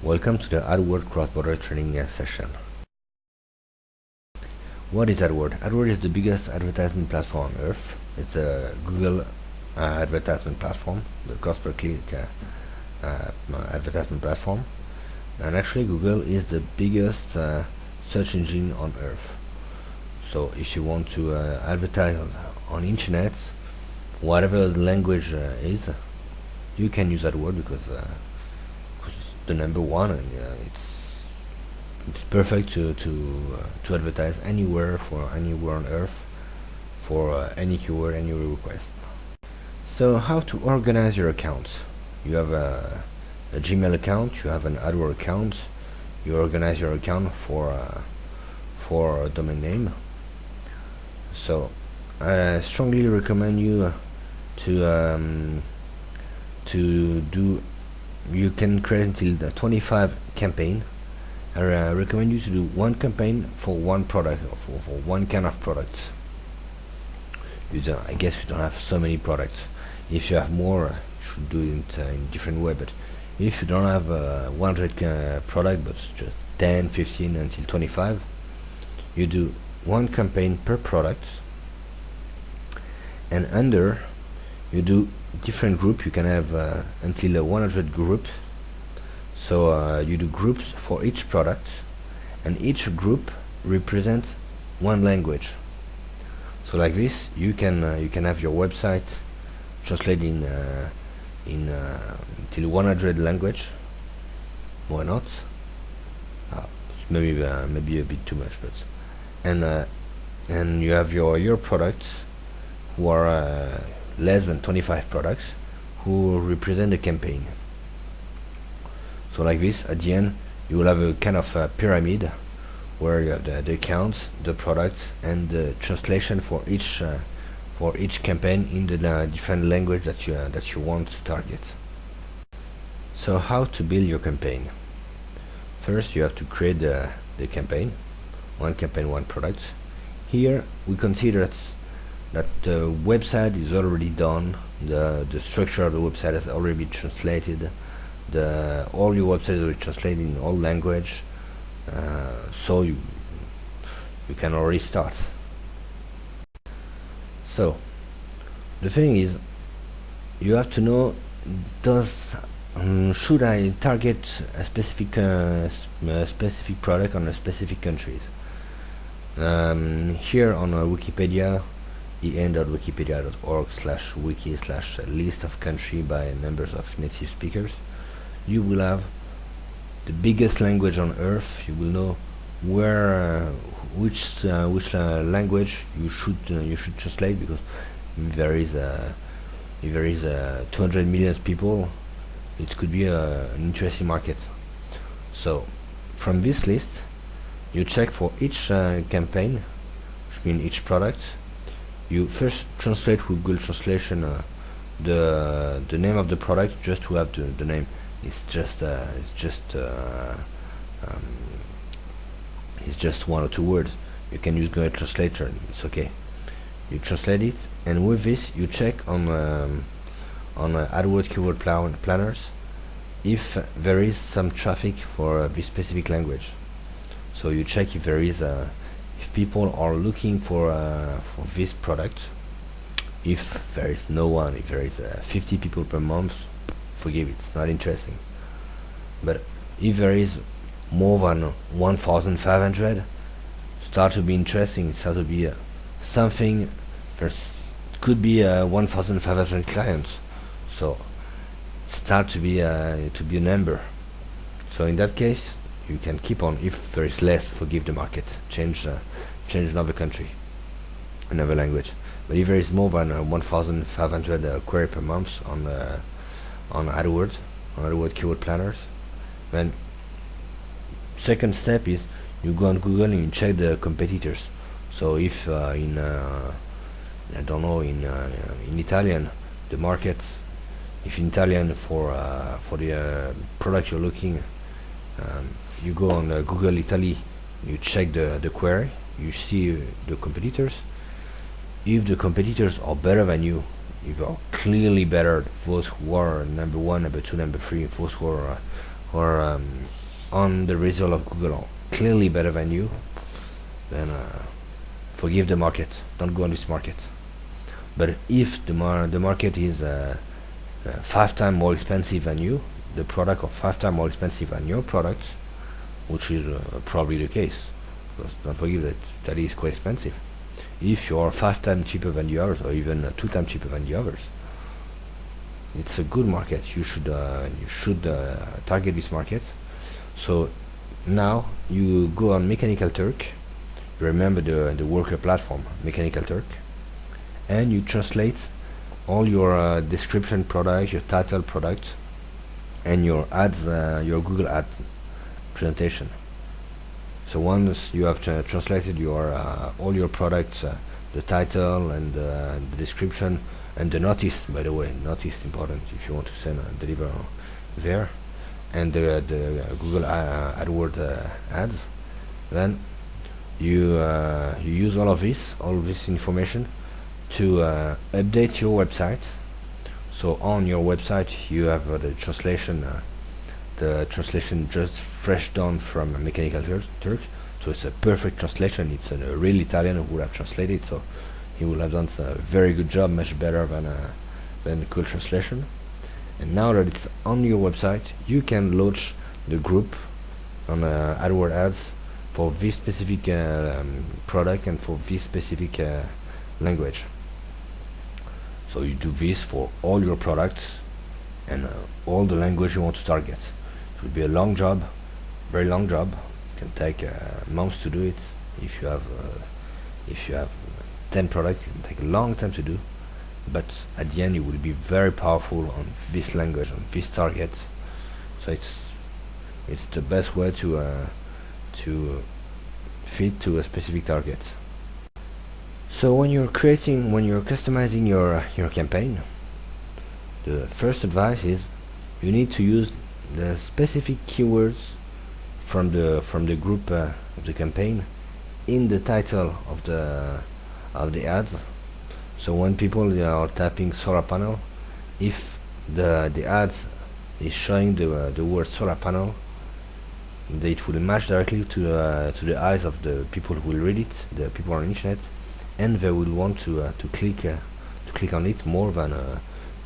Welcome to the Adword cross-border training session. What is Adword? Adword is the biggest advertisement platform on earth. It's a Google advertisement platform, the cost per click advertisement platform. And actually Google is the biggest search engine on earth. So if you want to advertise on internet, whatever the language is, you can use Adword because it's the number one, and it's perfect to advertise anywhere on earth for any keyword, any request. So how to organize your accounts? You have a Gmail account, you have an Adword account. You organize your account for a domain name. So I strongly recommend you to do. You can create until the 25 campaign. I recommend you to do one campaign for one product, or for one kind of product. I guess you don't have so many products. If you have more, you should do it in different way. But if you don't have 100 product, but just 10, 15 until 25, you do one campaign per product, and under you do different group. You can have until 100 groups. So you do groups for each product, and each group represents one language. So like this, you can have your website translated in till 100 language. Why not? Maybe a bit too much, but and you have your products who are less than 25 products who represent a campaign. So like this, at the end you will have a kind of a pyramid where you have the accounts, the products, and the translation for each campaign in the different language that you want to target. So how to build your campaign? First, you have to create the campaign, one product. Here we consider that the website is already done. The structure of the website has already been translated. All your websites are translated in all language, so you can already start. So the thing is, you have to know, should I target a specific product on a specific countries? Here on Wikipedia, en.wikipedia.org/wiki/list of country by numbers of native speakers, you will have the biggest language on earth. You will know which language you should translate, because if there is 200 million people, it could be an interesting market. So from this list, you check for each campaign, which means each product. You first translate with Google Translation the name of the product, just to have the name. It's just one or two words. You can use Google Translator, it's okay. You translate it, and with this you check on AdWord keyword planners if there is some traffic for this specific language. So you check if there is if people are looking for this product. If there is no one, if there is 50 people per month, forgive it, it's not interesting. But if there is more than 1,500, start to be interesting. Start to be something. There could be 1,500 clients, so start to be a number. So in that case, you can keep on. If there is less, forgive the market, change another country, another language. But if there is more than 1,500 query per month on AdWord keyword planners, then second step is you go on Google and you check the competitors. So if in Italian, the markets, if in Italian for the product you're looking, you go on Google Italy, you check the query, you see the competitors. If the competitors are better than you, if you are clearly better, those who are number one, number two, number three, those who are on the result of Google are clearly better than you, then forgive the market. Don't go on this market. But if the market is 5 times more expensive than you, the product of 5 times more expensive than your product, which is probably the case, because don't forget that is quite expensive. If you are 5 times cheaper than the others, or even 2 times cheaper than the others, it's a good market. You should target this market. So now you go on Mechanical Turk. Remember the worker platform, Mechanical Turk, and you translate all your description product, your title product, and your ads, your Google ad presentation. So once you have translated your all your products, the title and the description and the notice, by the way, notice important if you want to send deliver there, and the Google AdWord ads, then you use all of this information to update your website. So on your website you have the translation just fresh done from Mechanical Turk. So it's a perfect translation. It's a real Italian who would have translated, so he will have done a very good job, much better than Cool Translation. And now that it's on your website, you can launch the group on AdWord ads for this specific product and for this specific language. So you do this for all your products and all the language you want to target. It will be a long job, very long job. It can take months to do it. If you have 10 products, it can take a long time to do. But at the end, you will be very powerful on this language, on this target. So it's the best way to fit to a specific target. So when you're customizing your campaign, the first advice is you need to use the specific keywords from the group of the campaign in the title of the ads. So when people are typing solar panel, if the ads is showing the word solar panel, it will match directly to the eyes of the people who will read it, the people on the internet, and they will want to click on it more than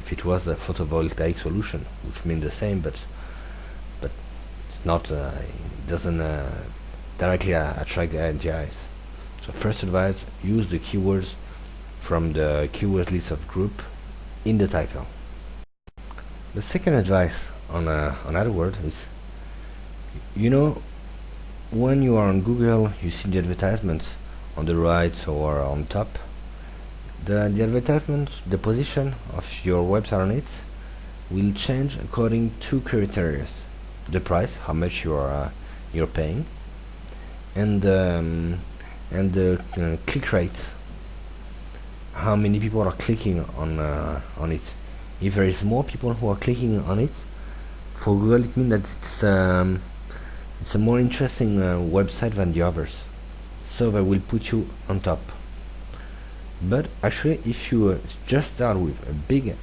if it was a photovoltaic solution, which means the same, but it's not. It doesn't directly attract the eyes. So first advice: use the keywords from the keyword list of group in the title. The second advice on AdWord is, when you are on Google, you see the advertisements on the right or on top. The advertisement, the position of your website on it, will change according to criteria: the price, how much you're paying, and the click rate, how many people are clicking on it. If there is more people who are clicking on it, for Google it means that it's a more interesting website than the others, so they will put you on top. But actually, if you just start with a big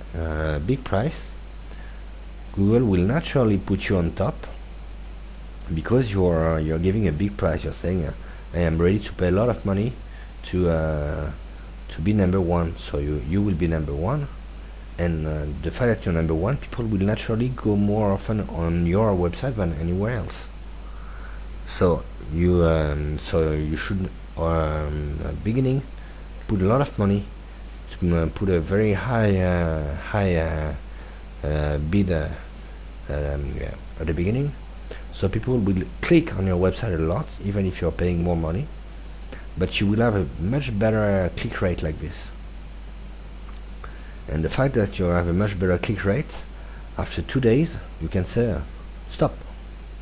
price, Google will naturally put you on top, because you're giving a big price. You're saying, I am ready to pay a lot of money to be number one. So you will be number one, and the fact that you're number one, people will naturally go more often on your website than anywhere else. So you should beginning put a lot of money to put a very high bid at the beginning, so people will click on your website a lot, even if you're paying more money, but you will have a much better click rate like this. And the fact that you have a much better click rate, after 2 days you can say, stop,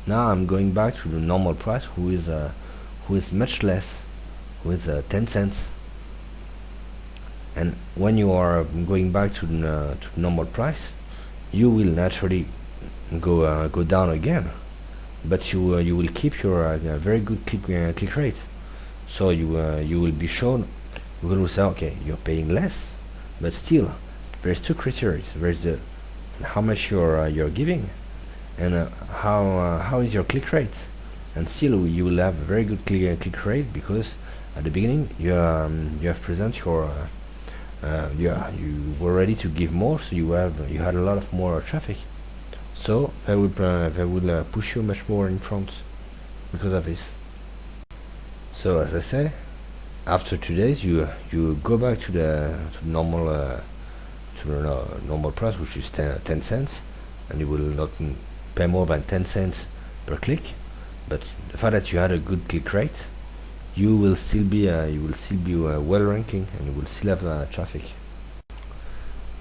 now I'm going back to the normal price, who is much less, who is 10 cents. And when you are going back to the normal price, you will naturally go down again, but you will keep your very good click rate. So you will be shown. Google will say, okay, you're paying less, but still there's two criteria. There's the how much you're giving, and how is your click rate, and still you will have a very good click rate, because at the beginning you have present your you were ready to give more, so you had a lot of more traffic, so they will push you much more in front because of this. So as I say, after 2 days you go back to the normal price, which is 10 cents, and you will not pay more than 10 cents per click. But the fact that you had a good click rate, you will still be well ranking, and you will still have traffic.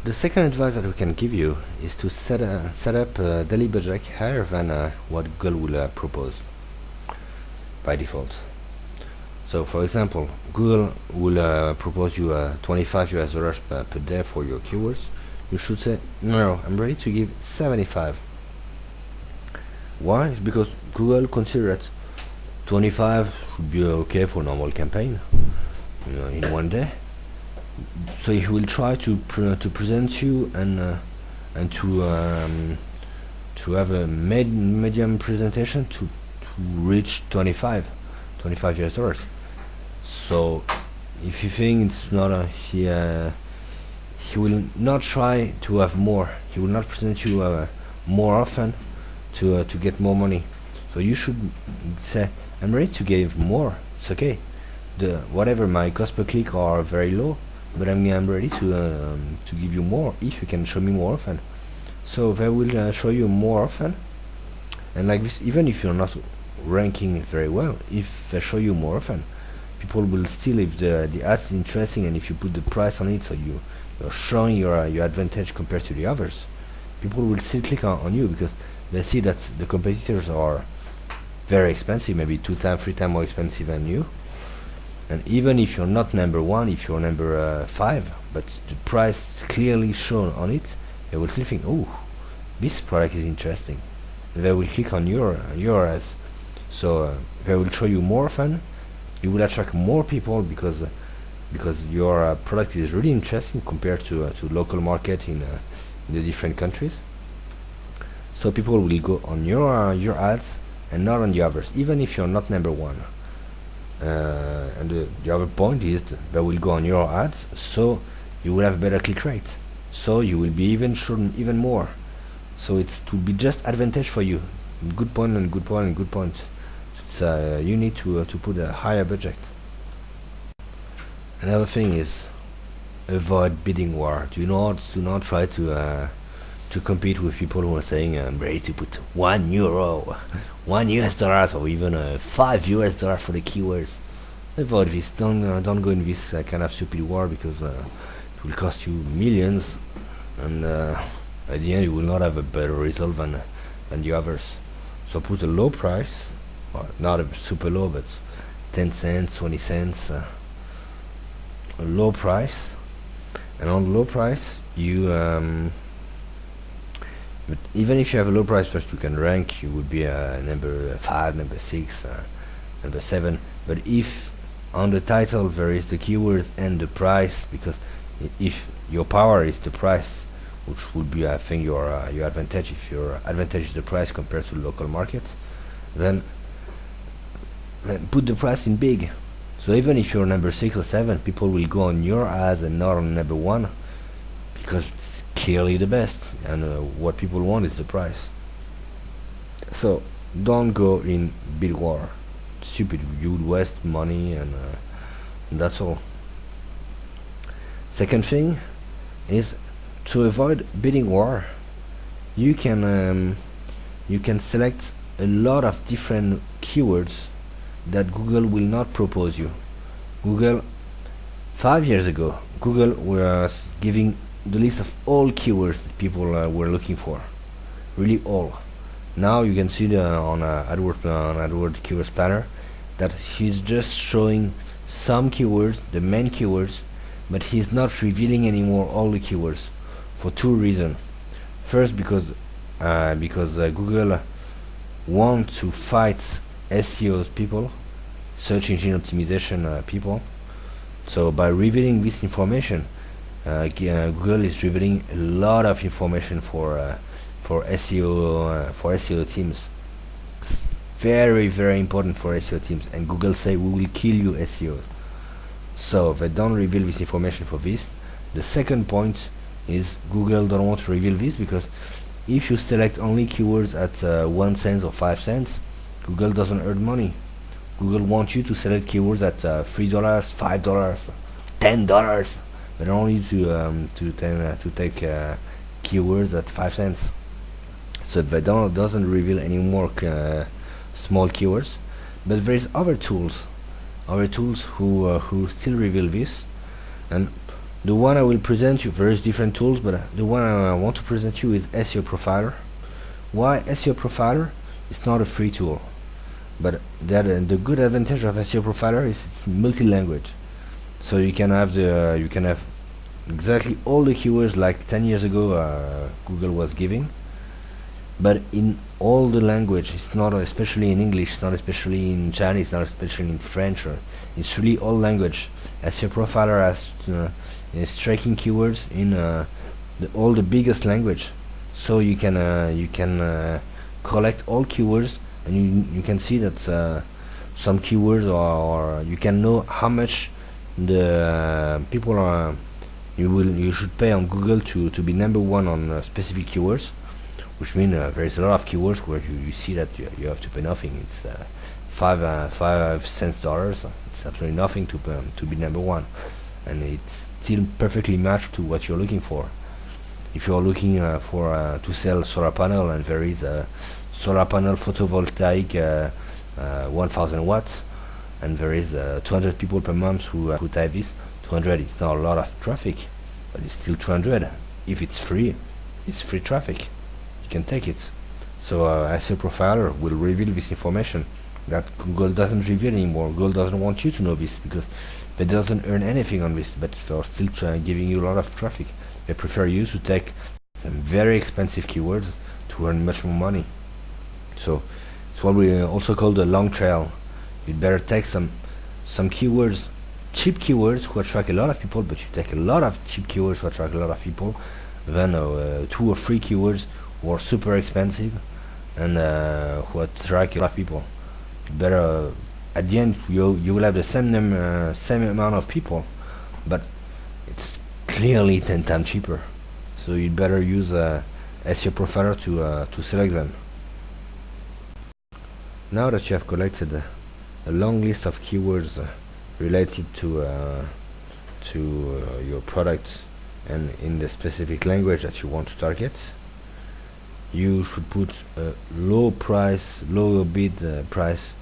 The second advice that we can give you is to set up a daily budget higher than what Google will propose by default. So for example, Google will propose you $25 per day for your keywords. You should say, no, I'm ready to give 75. Why? Because Google considers that 25 should be okay for normal campaign, in one day. So he will try to present you and to have a medium presentation to reach $25 US. So if you think it's not he will not try to have more. He will not present you more often to get more money. So you should say, I'm ready to give more. It's okay. Whatever my cost per click are very low, but I'm ready to give you more if you can show me more often. So they will show you more often, and like this, even if you're not ranking very well, if they show you more often, people will still, if the ad is interesting, and if you put the price on it, so you're showing your advantage compared to the others, people will still click on you, because they see that the competitors are very expensive, maybe 2 times, 3 times more expensive than you. And even if you're not number 1, if you're number 5, but the price is clearly shown on it, they will still think, oh, this product is interesting. And they will click on your ads. So they will show you more often. You will attract more people because your product is really interesting compared to local market in the different countries. So people will go on your ads and not on the others, even if you're not number 1. And the other point is they will go on your ads, so you will have better click rate, so you will be even shown even more. So it will be just advantage for you. Good point and good point and good point. You need to put a higher budget. Another thing is avoid bidding war. Do not try to compete with people who are saying, I'm ready to put €1, $1 or even $5 for the keywords. Avoid this. Don't go in this kind of stupid war, because it will cost you millions, and at the end you will not have a better result than the others. So put a low price, or not a super low, but 10 cents, 20 cents, a low price, and on the low price you but even if you have a low price, first you can rank, you would be number 5, number 6, number 7. But if on the title there is the keywords and the price, because if your power is the price, which would be, I think, your advantage, if your advantage is the price compared to local markets, then put the price in big. So even if you're number 6 or 7, people will go on your ads and not on number 1, because it's clearly the best, and what people want is the price. So don't go in bid war. Stupid. You would waste money, and that's all. Second thing is to avoid bidding war. You can select a lot of different keywords that Google will not propose you. 5 years ago, Google was giving the list of all keywords that people were looking for, really all. Now you can see on Adword keywords planner that he's just showing some keywords, the main keywords, but he's not revealing anymore all the keywords, for 2 reasons. First, because Google want to fight SEOs people, search engine optimization people. So by revealing this information, Google is revealing a lot of information for for SEO teams. It's very important for SEO teams, and Google say we will kill you SEOs. So they don't reveal this information for this. The second point is Google don't want to reveal this because if you select only keywords at 1 cent or 5 cents, Google doesn't earn money. Google wants you to select keywords at $3, $5, $10. They don't need to take keywords at 5 cents. So they doesn't reveal any more small keywords. But there is other tools who still reveal this. And the one I will present you, various different tools, but the one I want to present you is SEO Profiler. Why SEO Profiler? It's not a free tool, but the good advantage of SEO Profiler is it's multi-language. So you can have exactly all the keywords like 10 years ago Google was giving, but in all the language. It's not especially in English, it's not especially in Chinese, it's not especially in French. It's really all language. SEO Profiler is tracking keywords in all the biggest language, so you can collect all keywords, and you can see that some keywords or you can know how much the people are you should pay on Google to be number one on specific keywords, which means there is a lot of keywords where you see that you have to pay nothing. It's 5 cents dollars. It's absolutely nothing to be number one, and it's still perfectly matched to what you're looking for. If you're looking to sell solar panel, and there is a solar panel photovoltaic 1000 watts, and there is 200 people per month who type this. 200, it's not a lot of traffic, but it's still 200. If it's free traffic, you can take it. So SEO Profiler will reveal this information that Google doesn't reveal anymore. Google doesn't want you to know this because they doesn't earn anything on this, but they're still giving you a lot of traffic. They prefer you to take some very expensive keywords to earn much more money. So it's what we also call the long trail. You'd better take some keywords, cheap keywords who attract a lot of people, but you take a lot of cheap keywords who attract a lot of people, than 2 or 3 keywords who are super expensive and who attract a lot of people. Better at the end you will have the same amount of people, but it's clearly 10 times cheaper. So you'd better use SEO Profiler to select them. Now that you have collected a long list of keywords related to your products and in the specific language that you want to target, you should put a low bid price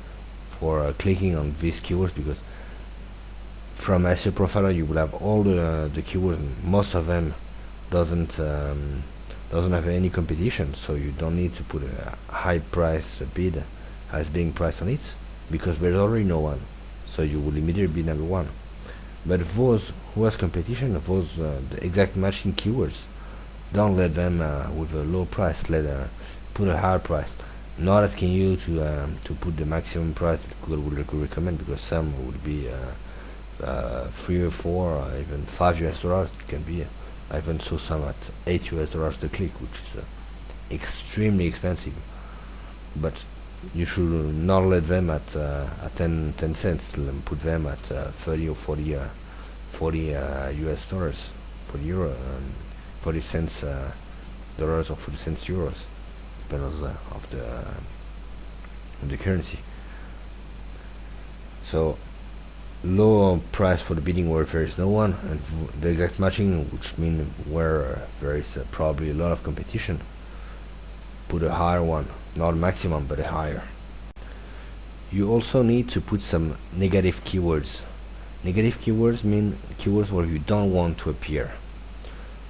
for clicking on these keywords, because from SEO Profiler you will have all the keywords, and most of them doesn't have any competition, so you don't need to put a high price bid as being priced on it, because there's already no one, so you will immediately be number one. But those who has competition, those the exact matching keywords, don't let them with a low price, put a higher price. Not asking you to put the maximum price that Google would recommend, because some would be 3 or 4 or even $5 US. It can be. I even saw some at $8 US the click, which is extremely expensive. But you should not let them at 10 cents. Put them at 30 or 40 US dollars, 40 euro, 40 cents dollars or 40 cents euros, depending on the currency. So low price for the bidding where there is no one, and the exact matching, which means where there is probably a lot of competition, put a higher one, not maximum but a higher. You also need to put some negative keywords. Negative keywords mean keywords where you don't want to appear.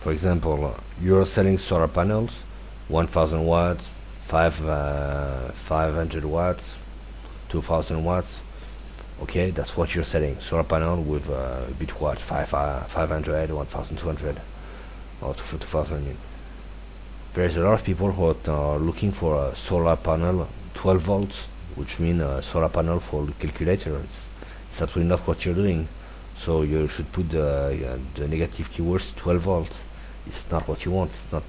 For example, you're selling solar panels, 1000 watts, 500 watts, 2000 watts. Okay, that's what you're selling. Solar panel with bit watt, 500, 1200, or 2000. There's a lot of people who are looking for a solar panel 12 volts, which means a solar panel for the calculator. It's absolutely not what you're doing. So you should put the negative keywords 12 volts. It's not what you want. It's not.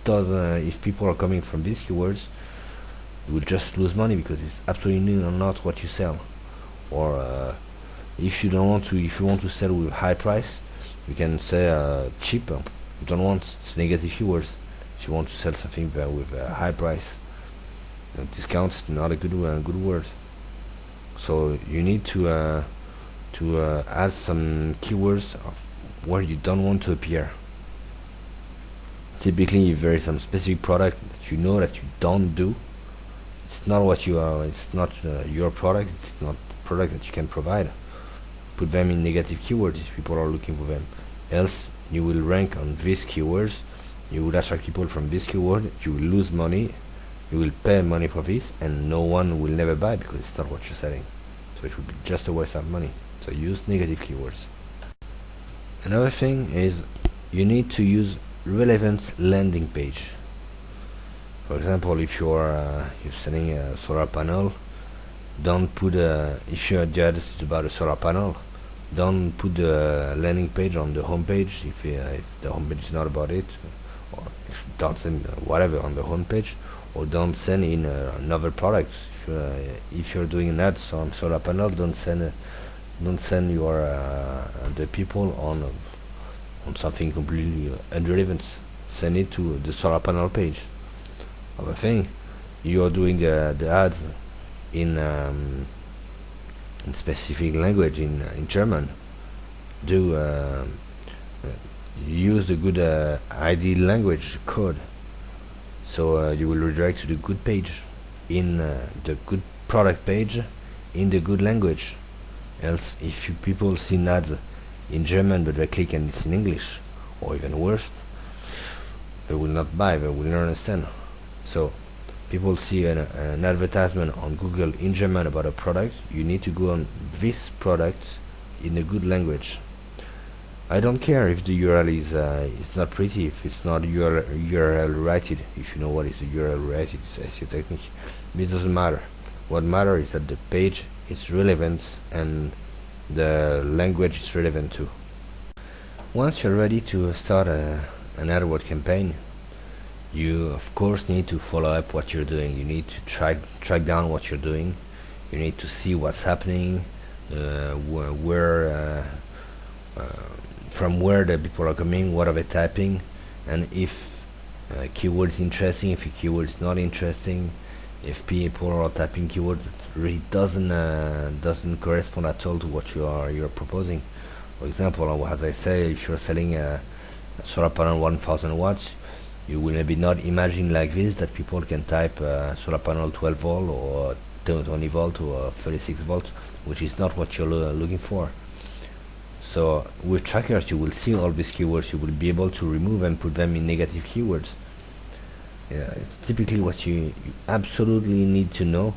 if people are coming from these keywords, you will just lose money because it's absolutely not what you sell. Or if you want to sell with high price, you can say cheap. You don't want negative keywords. If you want to sell something with a high price, discount is not a good word. So you need to add some keywords where you don't want to appear. Typically, if there is some specific product that you know that you don't do, it's not what you are. It's not your product. It's not a product that you can provide. Put them in negative keywords if people are looking for them. Else, you will rank on these keywords. You will attract people from this keyword. You will lose money. You will pay money for this, and no one will never buy because it's not what you're selling. So it will be just a waste of money. So use negative keywords. Another thing is you need to use relevant landing page. For example, if you're selling a solar panel, don't put if your ad is about a solar panel, don't put the landing page on the home page if the home page is not about it, or don't send whatever on the home page, or don't send in another product. If you're doing an ad on solar panel, don't send your the people on something completely irrelevant. Send it to the solar panel page. Other thing, you are doing the ads in specific language, in German. Use the good ID language code, so you will redirect to the good page, in the good product page, in the good language. Else, if people see ads in German but they click and it's in English, or even worse, they will not buy, they will not understand. So people see an advertisement on Google in German about a product, you need to go on this product in a good language. I don't care if the URL is not pretty, if it's not URL rated. If you know what is a URL rated, it's SEO technique. This doesn't matter. What matters is that the page is relevant and the language is relevant too. Once you're ready to start an AdWord campaign, you of course need to follow up what you're doing. You need to track down what you're doing. You need to see what's happening, from where the people are coming, what are they typing, and if a keyword is interesting, if a keyword is not interesting, if people are typing keywords that really doesn't correspond at all to what you're proposing. For example, as I say, if you're selling a solar panel 1000 watts, you will maybe not imagine like this that people can type solar panel 12 volt or 20 volt or 36 volt, which is not what you're looking for. So with trackers, you will see all these keywords. You will be able to remove and put them in negative keywords. It's typically what you absolutely need to know.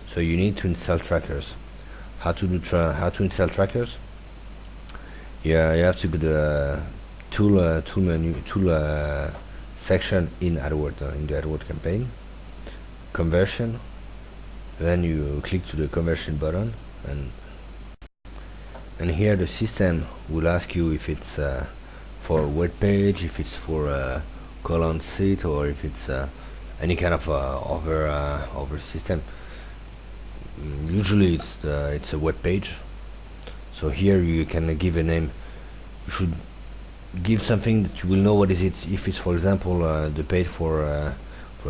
So you need to install trackers. How to install trackers? Yeah, you have to go to the tool menu, section in AdWord, in the AdWord campaign, conversion. Then you click to the conversion button, and here the system will ask you if it's for a web page, if it's for a colon site, or if it's any kind of other system. Usually it's a web page. So here you can give a name. You should give something that you will know what is it. If it's, for example, the page for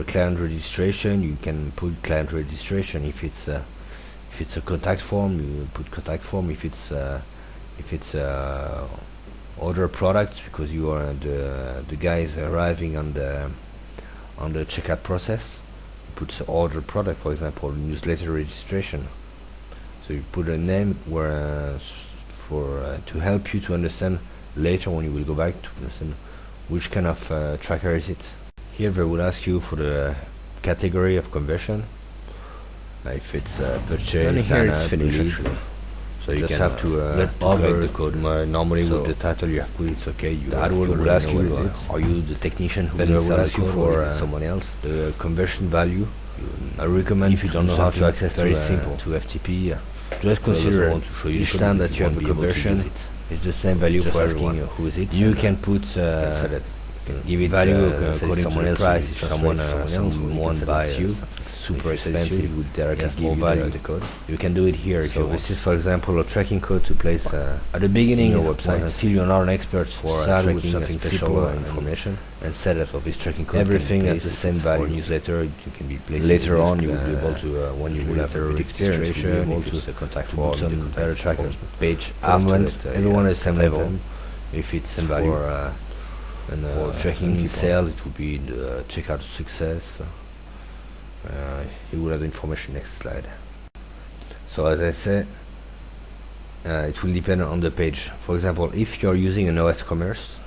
client registration, you can put client registration. If it's a contact form, you put contact form. If it's order product, because you are the guys arriving on the checkout process, you put order product, for example, newsletter registration. So you put a name where to help you to understand later when you will go back to understand which kind of tracker is it. Here they will ask you for the category of conversion. If it's purchase, and here it's finished. So you just have to let the code. Normally with the title you have put it's okay. The AdWord will ask you, are you the technician who will ask you for someone else? The conversion value. I recommend, if you don't know how to access very simple to FTP, just consider each time that you have a conversion, it's the same value for asking who is it. You can put can give it value according to the price. If someone else won't buy you super expensive, it would directly give you the code. You can do it here. So this is, for example, a tracking code to place at the beginning of your website until you're not an expert for tracking something special information and set up of this tracking code. Everything at the same value. Newsletter, you can be placed later on. You will be able to when you will have a registration, you will be able to contact for some better trackers page. Everyone is same level. If it's for tracking sales, it would be the checkout success. You will have the information next slide. So as I say, it will depend on the page. For example, if you're using an OS commerce,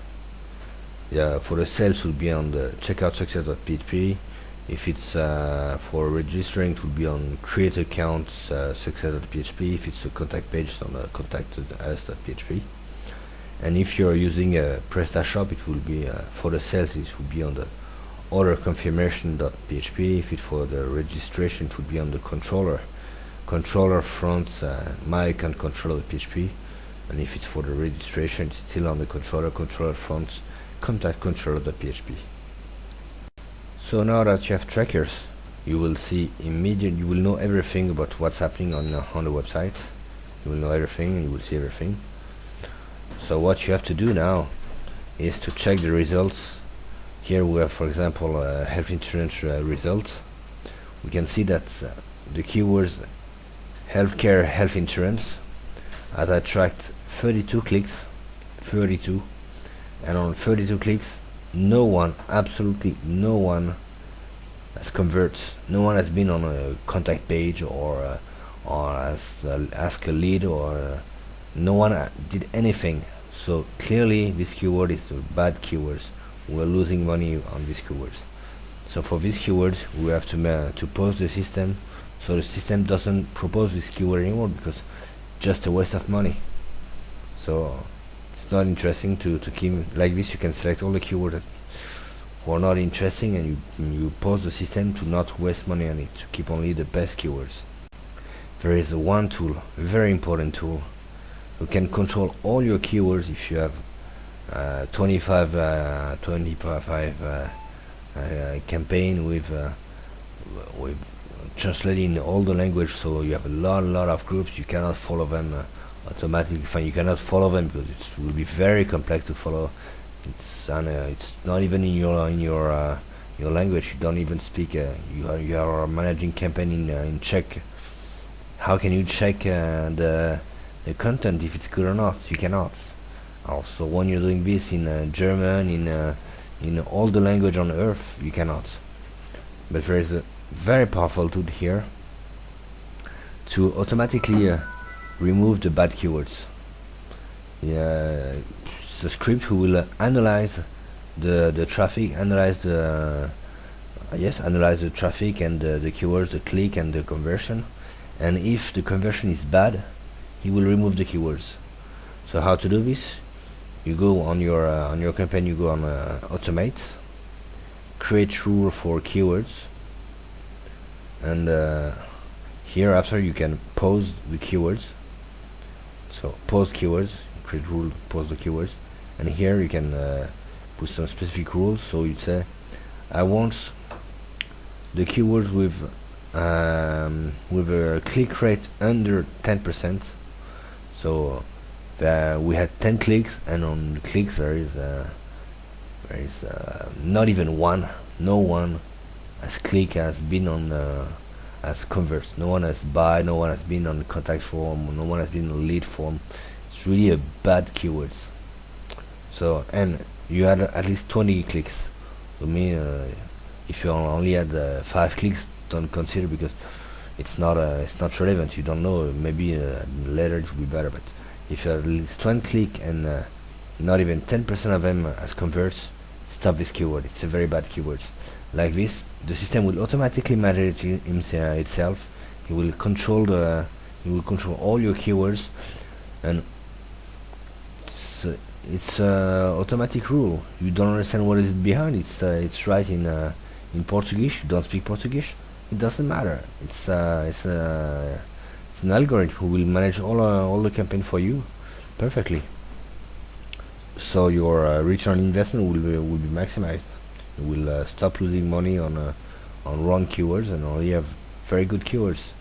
for the sales will be on the checkout success.php. If it's for registering, it will be on create account success.php. If it's a contact page, it's on contacted us.php. And if you're using a PrestaShop, it will be for the sales, it will be on the order confirmation.php. If it's for the registration, it would be on the controller fronts my account controller.php. And if it's for the registration, it's still on the controller fronts contact controller.php. So now that you have trackers, you will see immediately, you will know everything about what's happening on the website. You will know everything, and you will see everything. So what you have to do now is to check the results. Here we have, for example, health insurance results. We can see that the keywords healthcare, health insurance has attracted 32 clicks, 32, and on 32 clicks, no one, absolutely no one, has converted. No one has been on a contact page or has asked a lead, or no one did anything. So clearly this keyword is a bad keywords. We're losing money on these keywords. So for these keywords we have to pause the system, so the system doesn't propose this keyword anymore, because just a waste of money. So it's not interesting to keep like this. You can select all the keywords that who are not interesting, and you pause the system to not waste money on it, to keep only the best keywords. There is one tool, a very important tool. You can control all your keywords if you have 25 campaign with translating all the language, so you have a lot of groups. You cannot follow them automatically. You cannot follow them because it will be very complex to follow. It's not even in your language. You don't even speak. You are managing campaign in Czech. How can you check the content if it's good or not? You cannot. Also, when you're doing this in German, in all the language on earth, you cannot. But there is a very powerful tool here to automatically remove the bad keywords. It's a script who will analyze the traffic, analyze the traffic and the keywords, the click and the conversion. And if the conversion is bad, he will remove the keywords. So how to do this? You go on your campaign, you go on automate, create rule for keywords, and here after you can pause the keywords. So pause keywords, create rule, pause the keywords, and here you can put some specific rules. So you'd say, I want the keywords with a click rate under 10%. So we had 10 clicks, and on the clicks there is not even one. No one has click, has been on has converts. No one has buy. No one has been on the contact form. No one has been on the lead form. It's really a bad keywords. So, and you had at least 20 clicks. So if you only had 5 clicks, don't consider, because it's not relevant. You don't know. Maybe later it will be better. But if you have at least 1 click and not even 10% of them as converts, stop this keyword. It's a very bad keyword. Like this, the system will automatically manage itself. It will control all your keywords, and it's automatic rule. You don't understand what is behind. It's right in Portuguese. You don't speak Portuguese. It doesn't matter. It's an algorithm who will manage all the campaign for you perfectly. so your return on investment will be maximized. You will stop losing money on wrong keywords and only have very good keywords.